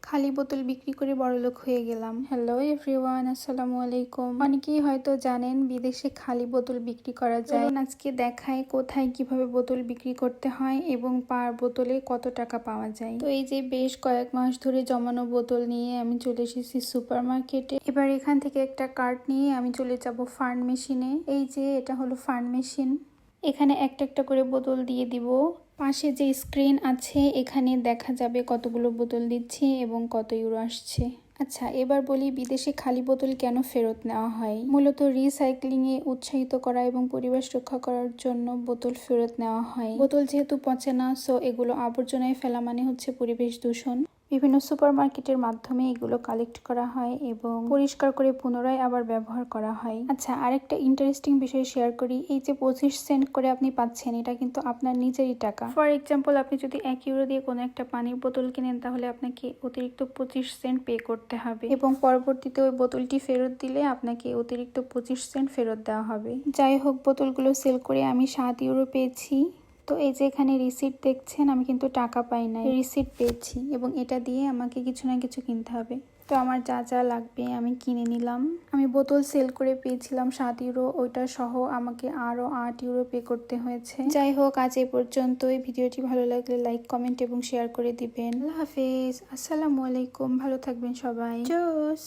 খালি বোতল বিক্রি করে বড়লোক হয়ে গেলাম। হ্যালো এভরিওয়ান, আসসালামু আলাইকুম। অনেকেই হয়তো জানেন বিদেশে খালি বোতল বিক্রি করা যায়। আজকে দেখায় কোথায় কিভাবে বোতল বিক্রি করতে হয় এবং পার বোতলে কত টাকা পাওয়া যায়। তো এই যে বেশ কয়েক মাস ধরে জমানো বোতল নিয়ে আমি চলে এসেছি সুপার মার্কেটে। এবার এখান থেকে একটা কার্ট নিয়ে আমি চলে যাব ফার্ন মেশিনে। এই যে এটা হলো ফার্ন মেশিন। এখানে একটা একটা করে বোতল দিয়ে দিব। পাশে যে স্ক্রিন আছে এখানে দেখা যাবে কতগুলো বোতল দিচ্ছি এবং কত ইউরো আসছে। আচ্ছা, এবার বলি বিদেশে খালি বোতল কেন ফেরত নেওয়া হয়। মূলত রিসাইক্লিং এ উৎসাহিত করা এবং পরিবেশ রক্ষা করার জন্য বোতল ফেরত নেওয়া হয়। বোতল যেহেতু পচে না, সো এগুলো আবর্জনায় ফেলা মানে হচ্ছে পরিবেশ দূষণ। বিভিন্ন সুপার মার্কেটের মাধ্যমে এগুলো কালেক্ট করা হয় এবং পরিষ্কার করে পুনরায় আবার ব্যবহার করা হয়। আচ্ছা, আরেকটা ইন্টারেস্টিং বিষয় শেয়ার করি। এই যে 25 সেন্ট করে আপনি পাচ্ছেন, এটা কিন্তু আপনার নিজেরই টাকা। ফর এক্সাম্পল, আপনি যদি 1 ইউরো দিয়ে কোনো একটা পানির বোতল কিনেন তাহলে আপনাকে অতিরিক্ত 25 সেন্ট পে করতে হবে এবং পরবর্তীতে ওই বোতলটি ফেরত দিলে আপনাকে অতিরিক্ত 25 সেন্ট ফেরত দেওয়া হবে। যাই হোক, বোতলগুলো সেল করে আমি 7 ইউরো পেয়েছি। তো এই যে এখানে রিসিট দেখছেন, আমি কিন্তু টাকা পাই নাই, রিসিট পেয়েছি এবং এটা দিয়ে আমাকে কিছু না কিছু কিনতে হবে। তো আমার যা যা লাগবে আমি কিনে নিলাম। আমি বোতল সেল করে পেয়েছিলাম 7 ইউরো, ওইটা সহ আমাকে আরও 8 ইউরো পে করতে হয়েছে। যাই হোক, আজ এ পর্যন্তই। ভিডিওটি ভালো লাগলে লাইক, কমেন্ট এবং শেয়ার করে দিবেন। আল্লাহ হাফেজ, আসসালামু আলাইকুম, ভালো থাকবেন সবাই। জোস।